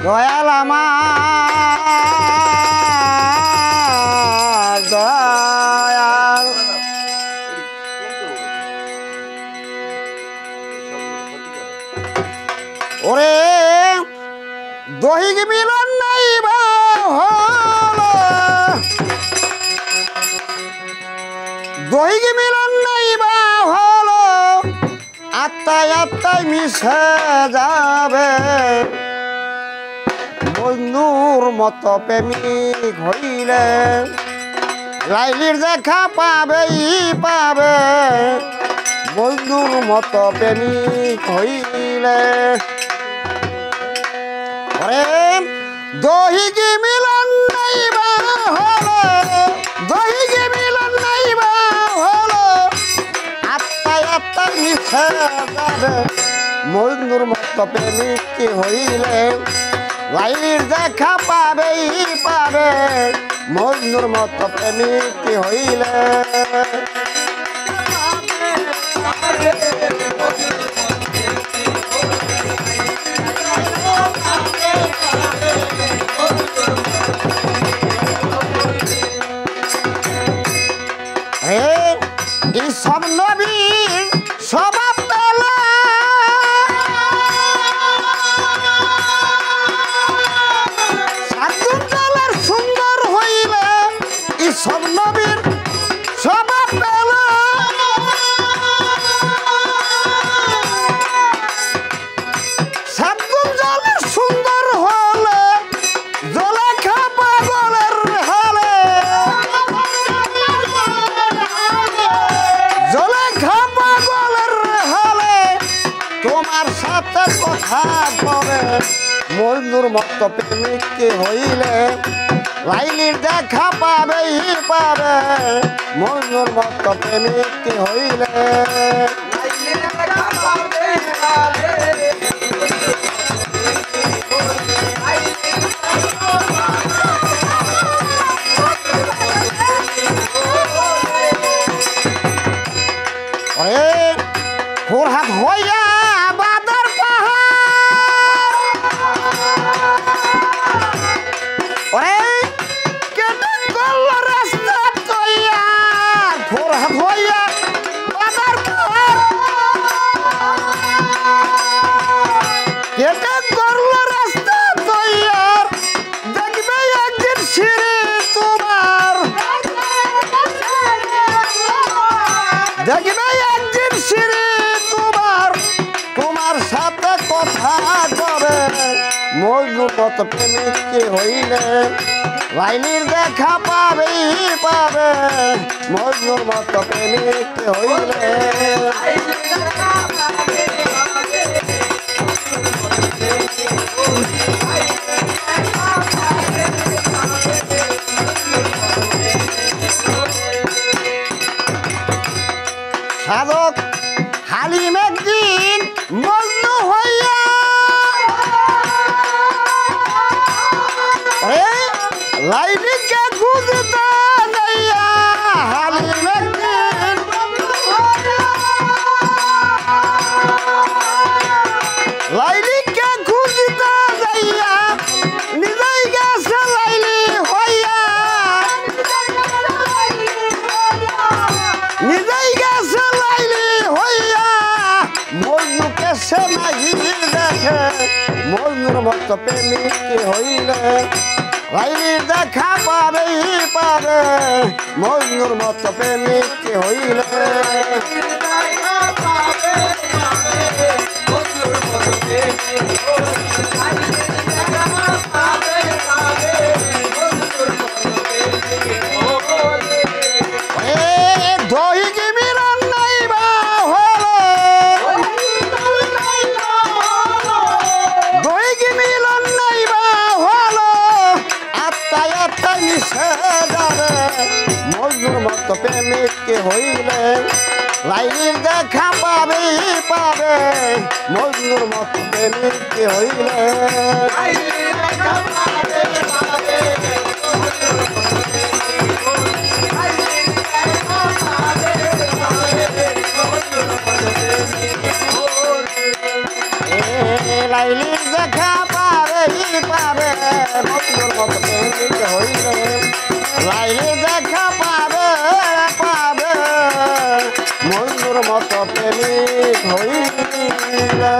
দয়াল আমার দয়াল ওরে দহিক মিলন নাই বা হলো দহিক মিলন নাই বা হলো আত্মায় আত্মায় মিশে যাবে বন্ধুর মতো প্রেমিক হইলে লাইলির দেখা পাবেই পাবে বন্ধুর মতো প্রেমিক হইলে দহিক মিলন নাই বা হলো দহিক মিলন নাই বা হলো আত্মায় আত্মায় মিশে যাবে বন্ধুর মতো প্রেমিক হইলে লাইলির দেখা পাবেই পাবে মজনুর মতো প্রেমিক হইলে এই সব নবীর স্বভাব পেলা সুন্দর হইলে এই সব নবীর স্বভাব পেলা সাবগুন জলের সুন্দর হলে জলে খাপা গলের হালে জলে খাপা গলের হালে তোমার সাথে কথা বলে মজনুর মতো প্রেমিক হইলে লাইলির দেখা পাবেই পাবে মজনুর মতো প্রেমিক হইলে ফোরহাত হইয়া বাদর পাহাড় কেটে গেল রাস্তা তৈয়ার ফোরহাত হইয়া বাদর পাহাড় কেটে গেল রাস্তা তৈয়ার দেখবে একদিন সিঁড়ি তোমার দেখবে একদিন সিঁড়ি তোমার সাথে কথা করে মজনুর মতো প্রেমিক হইলে লাইলির দেখা পাবেই পাবে মজনুর মতো প্রেমিক হইলে সাধক হালিম একদিন মজনু হইয়া লাইলিকে খুঁজতে যাইয়া হালিম একদিন লাইলিকে খুঁজতে যাইয়া নিজেই গেছে লাইলি হইয়া নিজেই গেছে লাইলি হইয়া মজনুকে সে নাহি দেখে মজনুর মতো প্রেমিক হইলে লাইলির দেখা পাবেই পাবে মজনুর মতো প্রেমিক হইলে দহিক মিলন নাই বা হলো দহিক মিলন নাই বা হলো আত্মায় আত্মায় মিশে যাবে মজনুর মতো প্রেমিক হইলে লাইলির দেখা পাবেই পাবে মজনুর মতো প্রেমিক হইলে লাইলির দেখা পারে পারে বন্ধুর মতো প্রেমিক হইলে লাইলির দেখা পারে পারে বন্ধুর মতো প্রেমিক হইলে